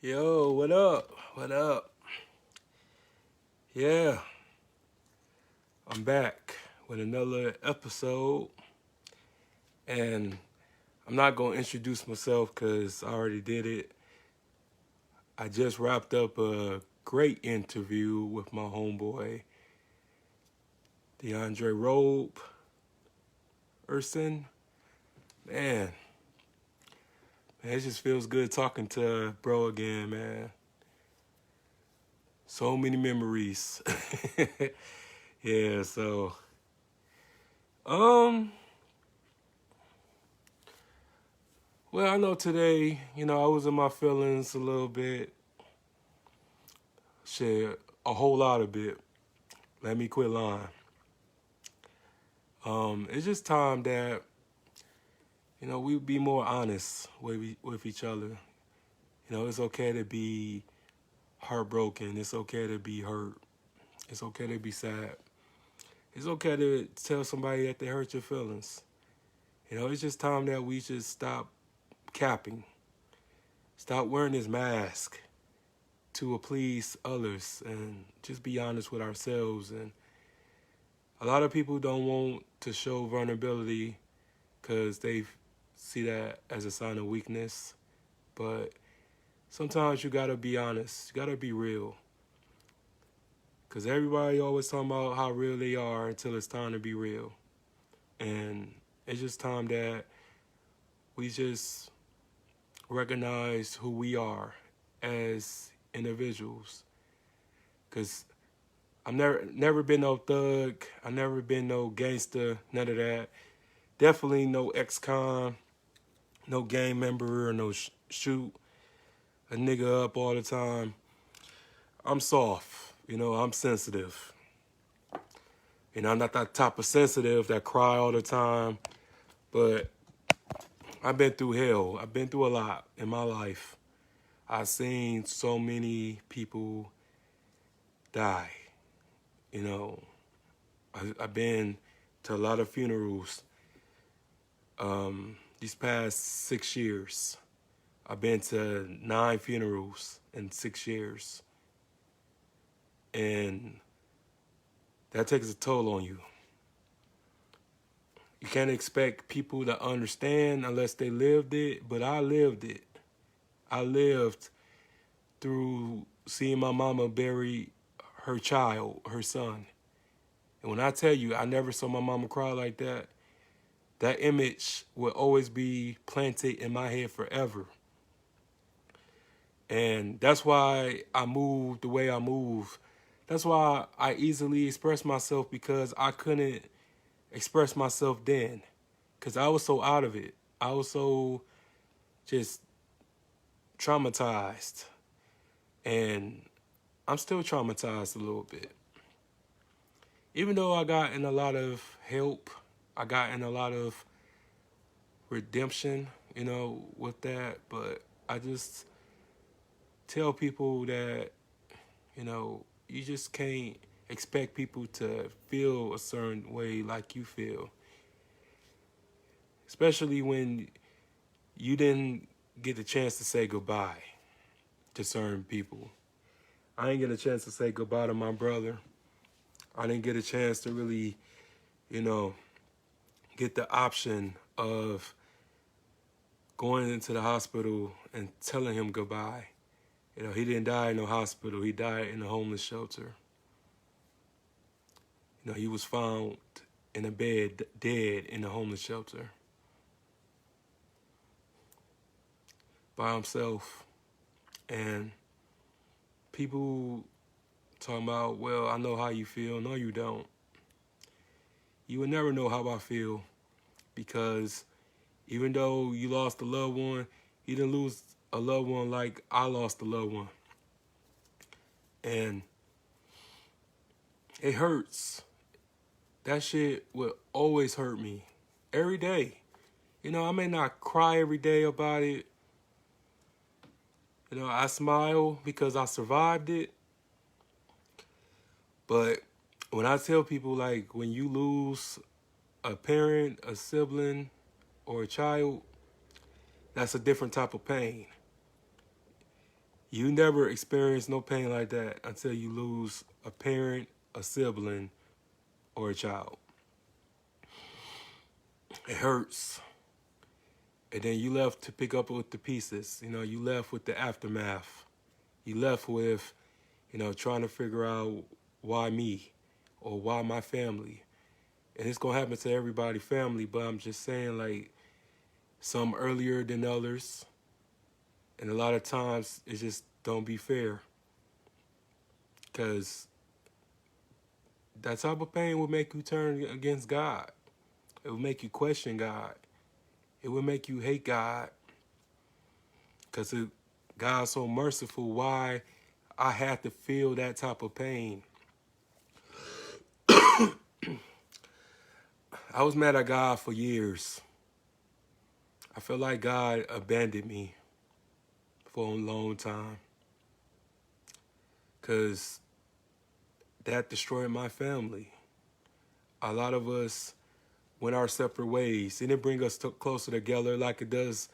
Yo, what up? What up? Yeah, I'm back with another episode, and I'm not gonna introduce myself because I already did it. I just wrapped up a great interview with my homeboy, DeAndre Roberson. Man, man, it just feels good talking to bro again, man. So many memories. Yeah, so um well, I know today, I was in my feelings a little bit. Shit, a whole lot of it. Let me quit lying. It's just time that, we be more honest with each other. It's okay to be heartbroken. It's okay to be hurt. It's okay to be sad. It's okay to tell somebody that they hurt your feelings. It's just time that we just stop capping. Stop wearing this mask to please others and just be honest with ourselves. And a lot of people don't want to show vulnerability because they see that as a sign of weakness. But sometimes you gotta be honest. You gotta be real. Because everybody always talking about how real they are until it's time to be real. And it's just time that we just recognize who we are as individuals. Because I've never been no thug. I've never been no gangster. None of that. Definitely no ex-con, no gang member, or no shoot a nigga up all the time. I'm soft. I'm sensitive. I'm not that type of sensitive that cry all the time. But I've been through hell. I've been through a lot in my life. I've seen so many people die. You know, I've been to a lot of funerals these past 6 years. I've been to 9 funerals in 6 years. And that takes a toll on you. You can't expect people to understand unless they lived it, but I lived it. I lived through seeing my mama bury her child, her son. And when I tell you I never saw my mama cry like that, that image will always be planted in my head forever. And that's why I move the way I move. That's why I easily express myself, because I couldn't express myself then. Because I was so out of it. I was so just traumatized. And I'm still traumatized a little bit. Even though I got in a lot of help, I got in a lot of redemption, with that. But I just tell people that, you just can't expect people to feel a certain way like you feel. Especially when you didn't get the chance to say goodbye to certain people. I didn't get a chance to say goodbye to my brother. I didn't get a chance to really, get the option of going into the hospital and telling him goodbye. He didn't die in no hospital. He died in a homeless shelter. He was found in a bed, dead in a homeless shelter by himself. And people talking about, well, I know how you feel. No, you don't. You would never know how I feel, because even though you lost a loved one, you didn't lose a loved one like I lost a loved one. And it hurts. That shit will always hurt me every day. I may not cry every day about it. I smile because I survived it. But when I tell people, like, when you lose a parent, a sibling, or a child, that's a different type of pain. You never experience no pain like that until you lose a parent, a sibling, or a child. It hurts. And then you left to pick up with the pieces. You left with the aftermath. You left with, trying to figure out why me or why my family. And it's going to happen to everybody family, but I'm just saying, like, some earlier than others. And a lot of times it just don't be fair. Because that type of pain will make you turn against God. It will make you question God. It will make you hate God. Because God's so merciful. Why I had to feel that type of pain. I was mad at God for years. I felt like God abandoned me for a long time. Because that destroyed my family. A lot of us went our separate ways. It didn't bring us closer together like it does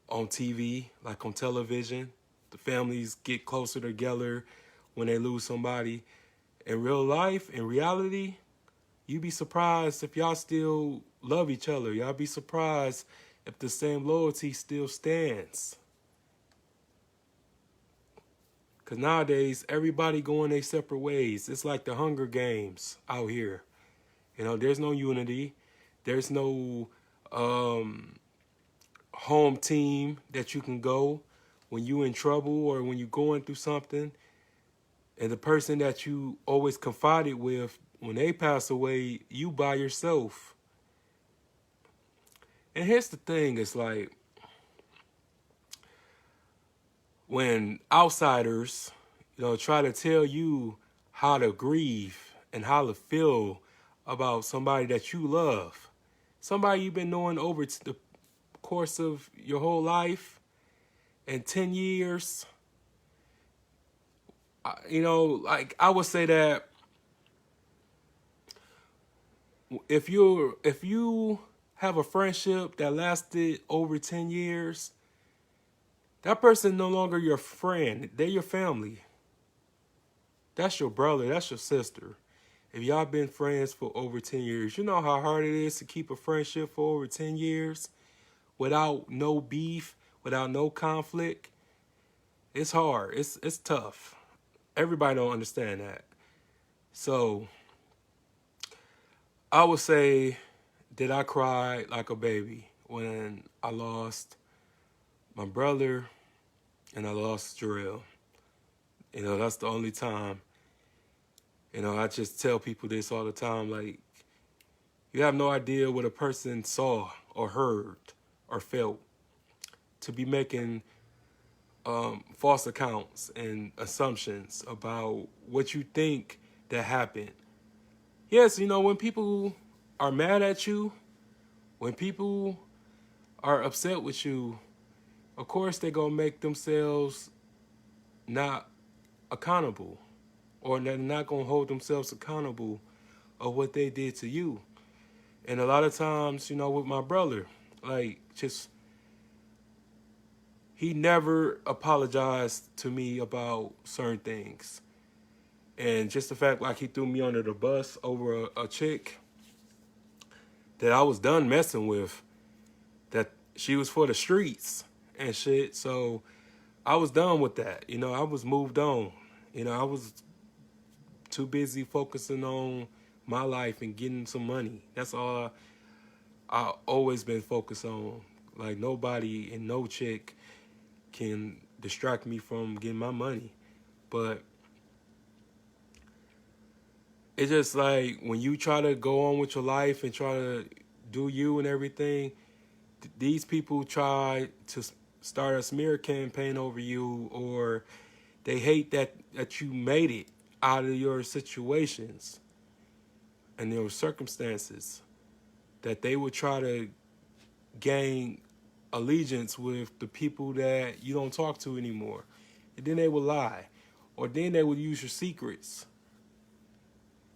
on TV, like on television. The families get closer together when they lose somebody. In real life, in reality, you'd be surprised if y'all still love each other. Y'all be surprised if the same loyalty still stands. Because nowadays, everybody going their separate ways. It's like the Hunger Games out here. There's no unity. There's no home team that you can go when you in trouble or when you're going through something. And the person that you always confided with, when they pass away, you by yourself. And here's the thing, it's like, when outsiders, try to tell you how to grieve and how to feel about somebody that you love, somebody you've been knowing over the course of your whole life, and 10 years, like I would say that if you have a friendship that lasted over 10 years, that person no longer your friend. They're your family. That's your brother. That's your sister. If y'all been friends for over 10 years, you know how hard it is to keep a friendship for over 10 years without no beef, without no conflict. It's hard. It's tough. Everybody don't understand that. So I would say that I cried like a baby when I lost my brother and I lost Jarrell. That's the only time. I just tell people this all the time. Like, you have no idea what a person saw or heard or felt to be making false accounts and assumptions about what you think that happened. Yes, when people are mad at you, when people are upset with you, of course they're going to make themselves not accountable, or they're not going to hold themselves accountable of what they did to you. And a lot of times, with my brother, like, he never apologized to me about certain things. And just the fact, like, he threw me under the bus over a chick that I was done messing with, that she was for the streets and shit. So I was done with that. I was moved on. I was too busy focusing on my life and getting some money. That's all I always been focused on. Like, nobody and no chick can distract me from getting my money. But it's just like, when you try to go on with your life and try to do you and everything, these people try to start a smear campaign over you, or they hate that you made it out of your situations and your circumstances, that they would try to gain allegiance with the people that you don't talk to anymore. And then they would lie. Or then they would use your secrets.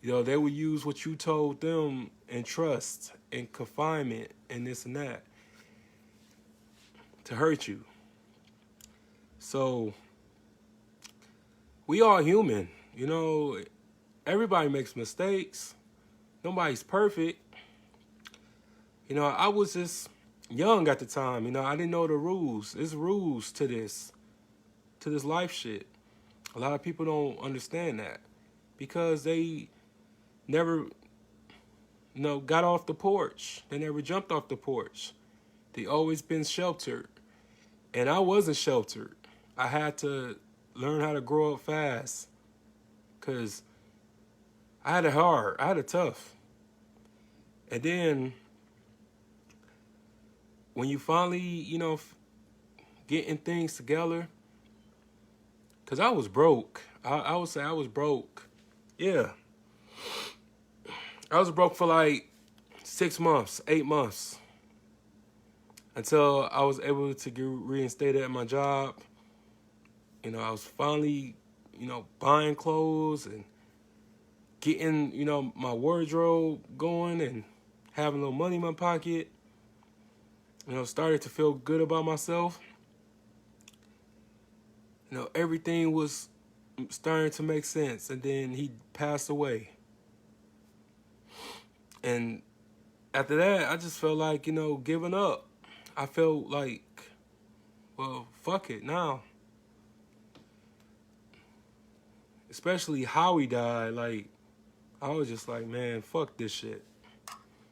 They would use what you told them and trust and confinement and this and that to hurt you. So we all human. You know, everybody makes mistakes. Nobody's perfect. You know, I was just young at the time. You know, I didn't know the rules. There's rules to this life shit. A lot of people don't understand that because they never, got off the porch. They never jumped off the porch. They always been sheltered. And I wasn't sheltered. I had to learn how to grow up fast because I had it hard. I had it tough. And then when you finally, getting things together, because I was broke. I would say I was broke. Yeah. I was broke for like 6 months, 8 months until I was able to get reinstated at my job. You know, I was finally, buying clothes and getting, my wardrobe going and having a little money in my pocket. You know, started to feel good about myself. You know, everything was starting to make sense. And then he passed away. And after that, I just felt like, giving up. I felt like, well, fuck it now. Especially how he died. Like, I was just like, man, fuck this shit.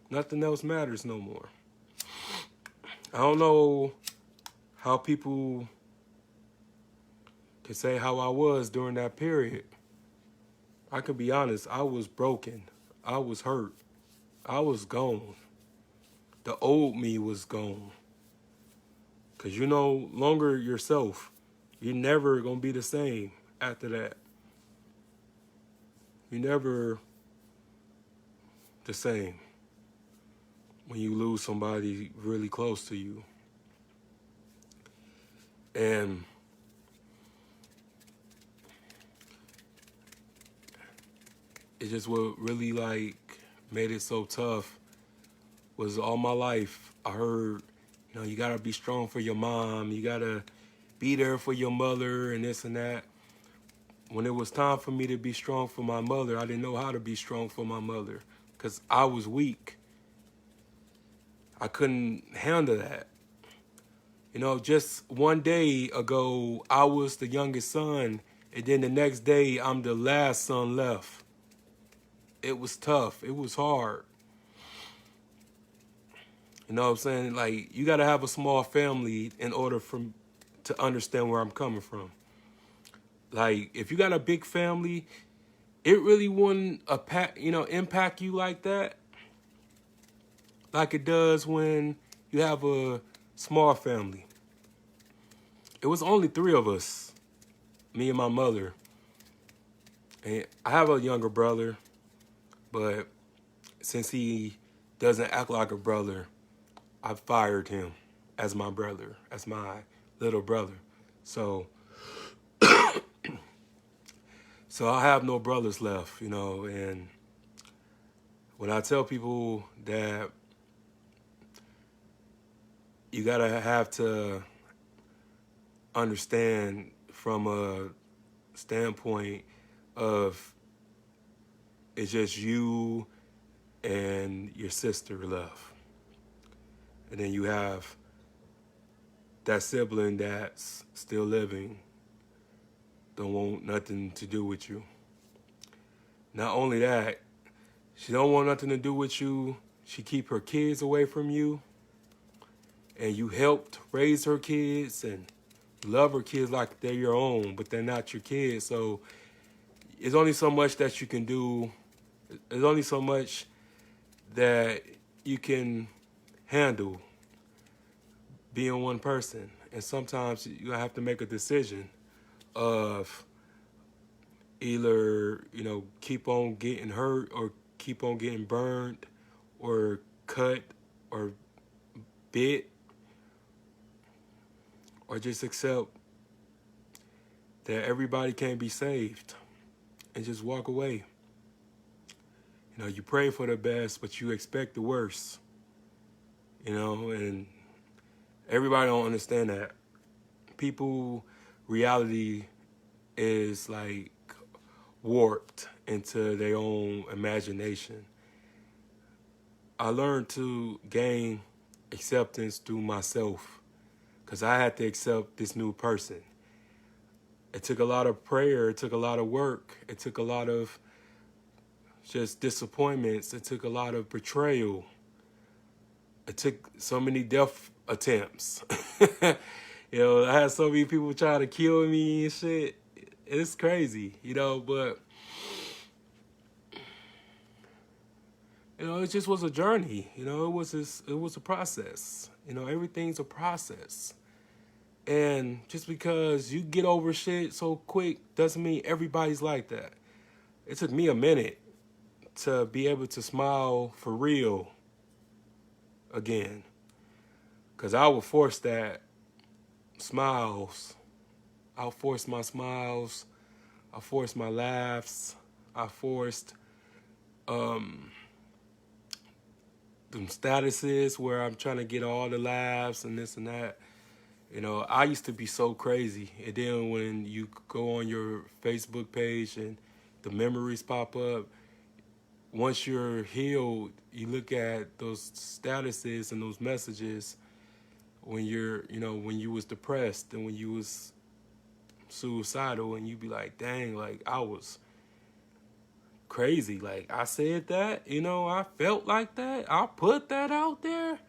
Nothing else matters no more. I don't know how people can say how I was during that period. I can be honest, I was broken. I was hurt. I was gone. The old me was gone. Because you're no longer yourself. You're never going to be the same after that. You're never the same when you lose somebody really close to you. And it just what really made it so tough was all my life I heard, you gotta be strong for your mom, you gotta be there for your mother and this and that. When it was time for me to be strong for my mother, I didn't know how to be strong for my mother because I was weak. I couldn't handle that. Just one day ago, I was the youngest son, and then the next day, I'm the last son left. It was tough. It was hard. You know what I'm saying? Like, you got to have a small family in order to understand where I'm coming from. Like, if you got a big family, it really wouldn't impact you like that. Like it does when you have a small family. It was only 3 of us, me and my mother. And I have a younger brother, but since he doesn't act like a brother, I fired him as my brother, as my little brother. So I have no brothers left, and when I tell people that you gotta have to understand from a standpoint of it's just you and your sister left. And then you have that sibling that's still living, don't want nothing to do with you. Not only that, she don't want nothing to do with you. She keep her kids away from you. And you helped raise her kids and love her kids like they're your own, but they're not your kids. So there's only so much that you can do. There's only so much that you can handle being one person. And sometimes you have to make a decision of either, keep on getting hurt or keep on getting burned or cut or bit, or just accept that everybody can't be saved and just walk away. You pray for the best, but you expect the worst. And everybody don't understand that. Reality is like warped into their own imagination. I learned to gain acceptance through myself because I had to accept this new person. It took a lot of prayer. It took a lot of work. It took a lot of just disappointments. It took a lot of betrayal. It took so many death attempts. I had so many people trying to kill me and shit. It's crazy, but it just was a journey. It was a process. Everything's a process. And just because you get over shit so quick doesn't mean everybody's like that. It took me a minute to be able to smile for real again. Because I would force that smiles. I'll force my smiles. I forced my laughs. I forced them statuses where I'm trying to get all the laughs and this and that. I used to be so crazy. And then when you go on your Facebook page and the memories pop up, once you're healed, you look at those statuses and those messages when when you was depressed and when you was suicidal, and you be like, dang, like I was crazy. Like I said that, I felt like that. I put that out there.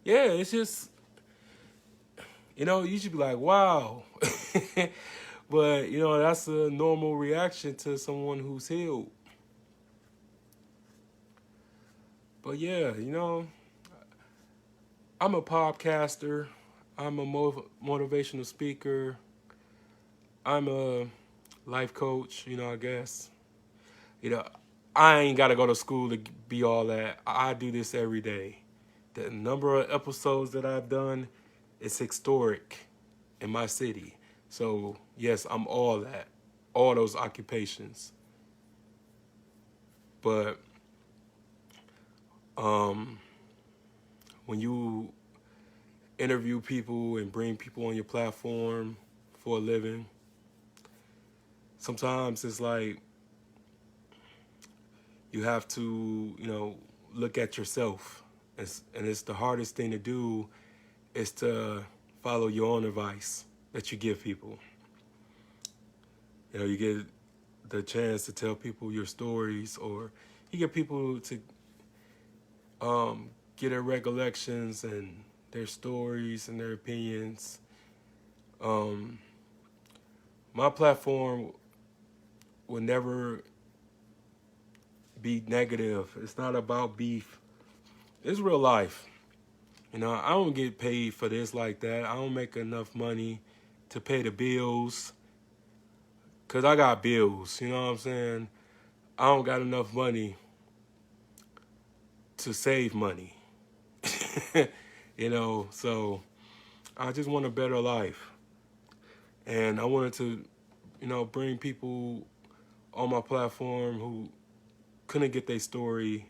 Yeah, it's just, you should be like, wow. But, that's a normal reaction to someone who's healed. But yeah, I'm a podcaster. I'm a motivational speaker. I'm a life coach, I guess. I ain't got to go to school to be all that. I do this every day. The number of episodes that I've done is historic in my city. So, yes, I'm all that, all those occupations. But when you interview people and bring people on your platform for a living, sometimes it's like you have to, look at yourself. And it's the hardest thing to do is to follow your own advice that you give people. You get the chance to tell people your stories, or you get people to get their recollections and their stories and their opinions. My platform will never be negative. It's not about beef. It's real life. I don't get paid for this like that. I don't make enough money to pay the bills. Because I got bills, you know what I'm saying? I don't got enough money to save money. So I just want a better life. And I wanted to, bring people on my platform who couldn't get their story